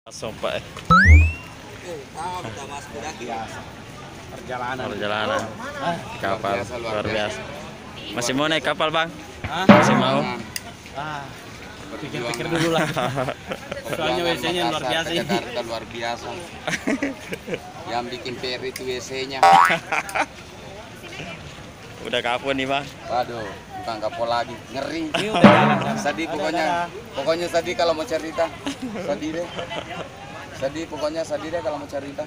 Langsung Pak. Perjalanan. Kapal luar biasa. Masih mau naik kapal, Bang? Masih mau? Pikir-pikir dulu lah. Soalnya WC-nya luar biasa ini. Jakarta luar biasa. Yang bikin PR itu WC-nya. Udah kapal nih, Bang. Waduh, bukan kapal lagi, ngeri. Ini udah jalan. Sedih pokoknya sedih kalau mau cerita. Sedih deh. Sedih pokoknya sedih deh kalau mau cerita.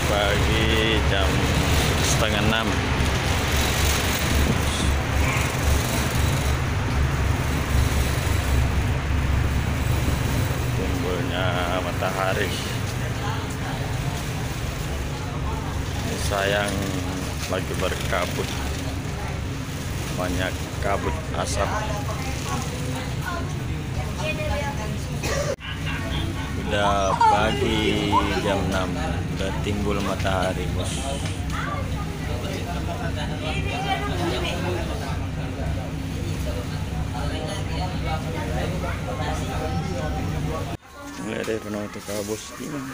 Pagi jam 5:30. Timbulnya matahari. Ini sayang lagi berkabut. Banyak kabut asap. Udah pagi jam 6, udah timbul matahari, Bos. Mulai dari penonton kabus gimana?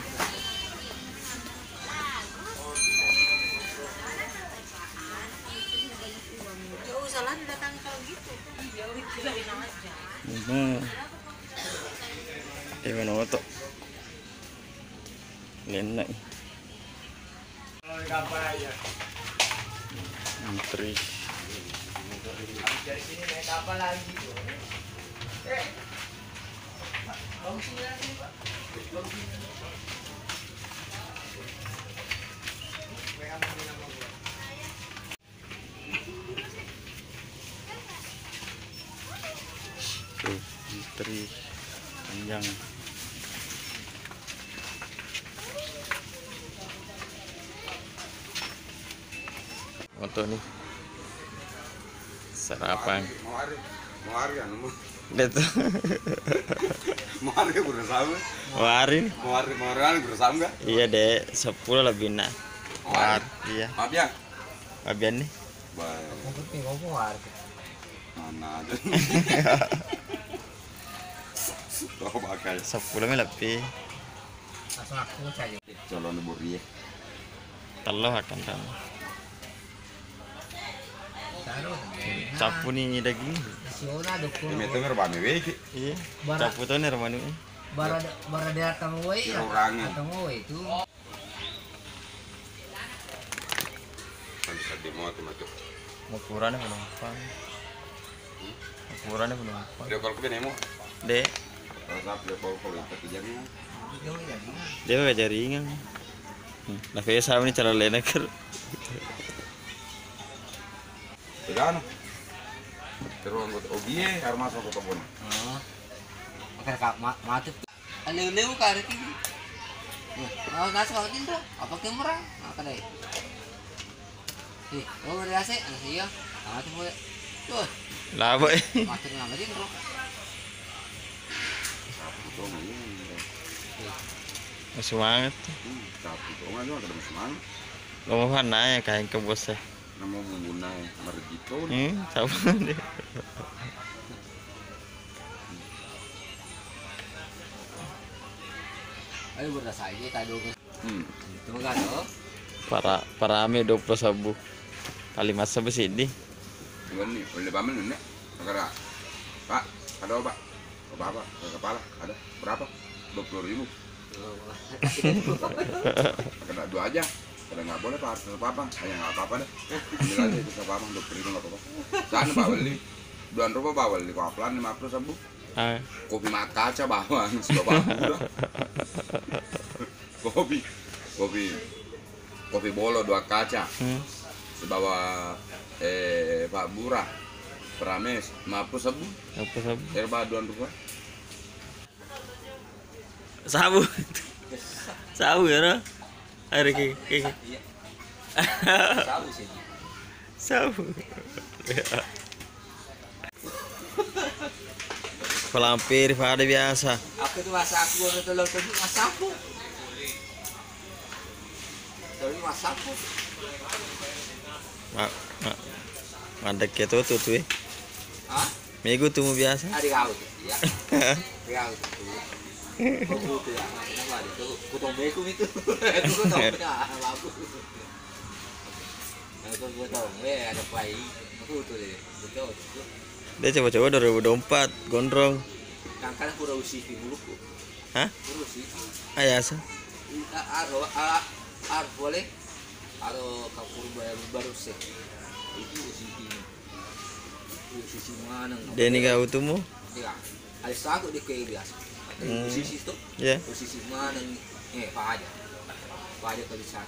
Jauh salah datang kalau gitu. Jauh itu dari aja. Penonton. Enak. Menteri. Tuh, menteri panjang. Foto nih sarapan Mau hari kan? itu Mau hari bersama? warin Mau hari bersama enggak? iya deh 10 lebih nak war iya Maaf ya. bagian nih Baik. Mana aja. Tahu pakai 10 lebih Langsung aku saja. calon buri. teloh akan kamu capu nih daging Ini tuh ngerbame weki. iya capu tuh nih rumah ini Bara datang woi ya. Orangnya. Datang woi itu. Bisa di mau tuh macam. ukurannya penumpang Dia kalau ke nemo. deh Kalau sap dia kalau itu kerjanya. dia gak jaringan nah kayak sama nih cara lainnya ker Tidak anu. Terus anggota OBE harus masuk ke kebun. Oke kak mati. Aleu-leu ka reki. Nah, nasa ka din bro. Apa kamera? Nakadai. Oh, berasa iya. Mati mo. Tuh, labo mati na din bro. Itu ini. semangat Tapi itu nggak ada semangat. ngomong nanya kayak ke bosnya Nama menggunakan mergito. sama deh Ayo berasa aja tadi dulu. Hmm. Itu kan oh. para ame 20 sabu kali masa besini Ini boleh pamer nih. Negara. Pak, ada apa? Apa? Kepala ada berapa? 20.000. Kena 2 aja. Kalau nggak boleh Pak, harus apa? Hanya nggak apa-apa deh. Ambil aja itu apa? 20.000 nggak apa-apa. Sana Pak beli. 2 rupiah Pak beli koplan 50 sabu. Kopi mat kaca bawang, coba udah. Kopi bolo 2 kaca. Sebawa Pak Burah. Prames 50 sabu. apa sabu Herba 2 rupiah. sabu sabu ya no air ki Tahu sih. Sabu. Pelampir pada biasa. Aku tuh masak aku udah telur tadi masak aku. Tadi masak aku. Mandek ya tuh. Hah? Minggu tuh biasa. Ada kau tuh ya. Kau tuh. Kau tuh ya. Kenapa itu? Kutong beku itu. Itu kutong ya. Bagus. Aku kutong. Ada play. Aku tuh deh. Betul. Dia coba-coba 2024 gondrong. Kan pura usi dulu. Hah? Pura usi. Ayasa. Boleh. Aro kapur baru sih. Itu usi ini. Usi mana? Deni kau tuh mu? Ya. Ada satu di kayak biasa. Usi itu. Ya. Usi mana? Pak aja. Pak aja kalau bisa.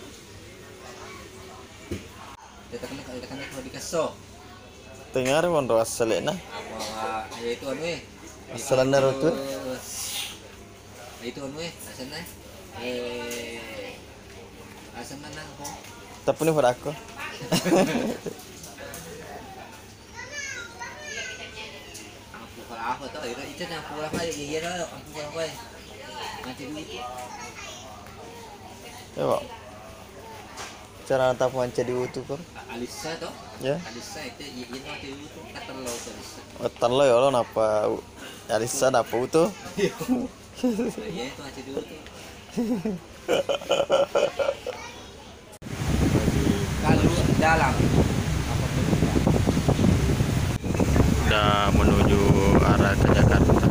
Tekan kalau dikasih. Dengar mon ras selena. Apa itu anu Asalan naruto. Itu anu asana. Asa mana ko? Tapi ni pada aku. Aku kalau aku tahu itu yang aku apa ya lah aku apa. Nanti dulu. Ya, Pak. Cara nata panca di utuh kok. Alisa toh? Ya. Alisa itu ini nanti dulu kata lo Alisa. Otan lo ya lo napa Alisa napa utuh? Ya itu nanti dulu tuh. Kalau dalam apa Udah menuju arah ke Jakarta.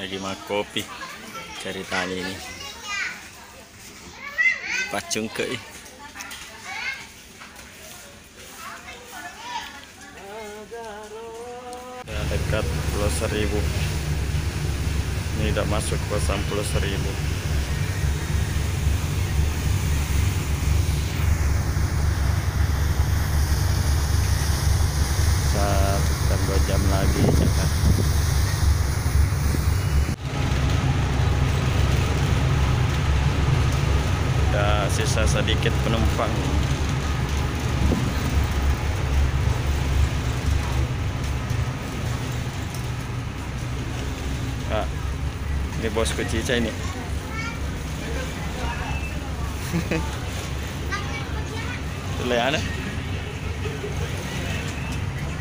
Lagi mah kopi cari tali ini pacung ke ya, dekat Pulau Seribu. Ini udah masuk kosan Pulau Seribu. Sekitar 2 jam lagi Jakarta. Udah sisa sedikit penumpang. Ah, ini bosku Cica ini. Tulian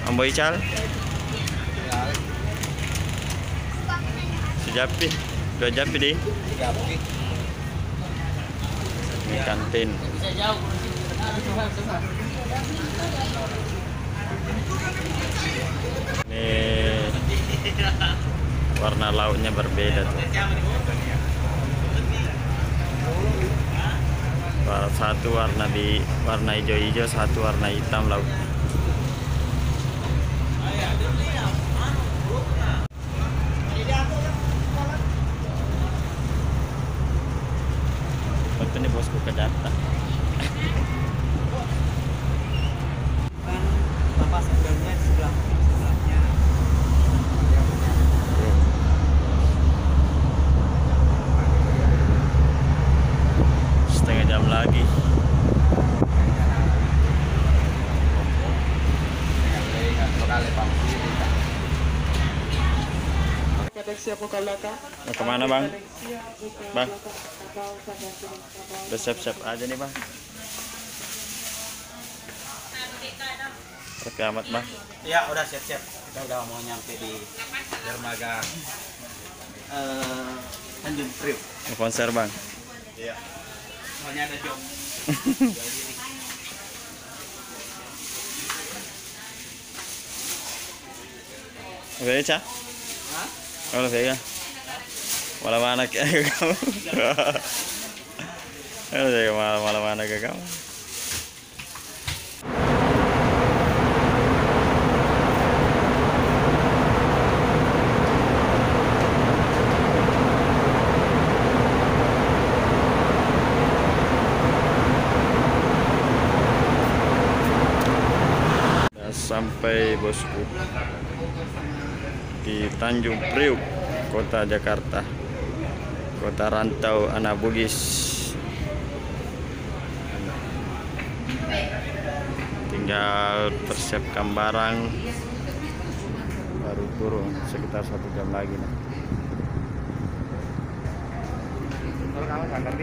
Ambo Ical. Sejapi, 2 japi deh. Ini kantin. Ini warna lautnya berbeda tuh. Satu warna hijau-hijau, satu warna hitam laut. Betul nih bosku ke Jakarta. Kan lapas sebelumnya di sebelahnya. Setengah jam lagi. Kadek siapa Mau kemana bang? Bang, udah siap-siap aja nih bang. Rapi amat bang. Ya udah siap-siap. Kita udah mau nyampe di dermaga Tanjung Priok. Mau konser bang. Iya. Soalnya ada job. Oke, Ca? Hah? Kalau Vega, malam mana ke kamu? Kalau Vega malam mana ke kamu? Sampai bosku di Tanjung Priok, kota Jakarta, kota rantau anak Bugis. Tinggal persiapkan barang, baru turun sekitar 1 jam lagi nih.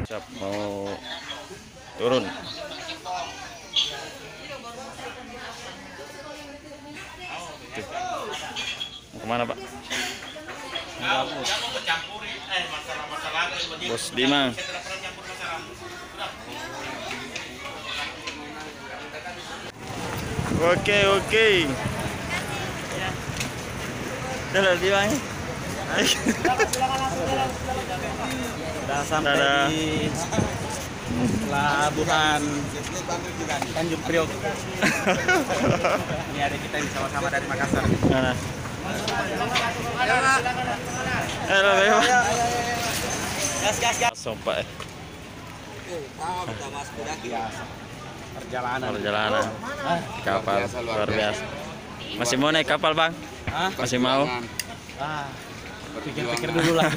Siap mau turun. Mau kemana pak? Bos Dima. Oke. Udah Dima. Udah sampai di pelabuhan Tanjung Priok. Ini ada kita yang sama-sama dari Makassar. Mana? Halo, Gas. Sumpah. Perjalanan kapal luar biasa. Masih mau naik kapal bang? Masih mau? Pikir-pikir dulu lah.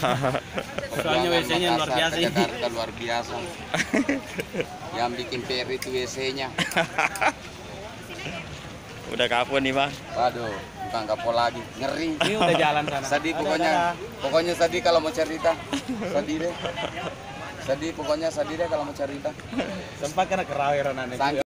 Soalnya WC-nya luar biasa ini. Jakarta luar biasa. Yang bikin PR itu WC-nya. Udah kapal nih bang? Waduh, bukan kapal lagi, ngeri. Ini udah jalan sana. Sedih pokoknya sedih kalau mau cerita. Sedih deh. Sedih pokoknya sedih deh kalau mau cerita. Sempat kena kerawiran aneh.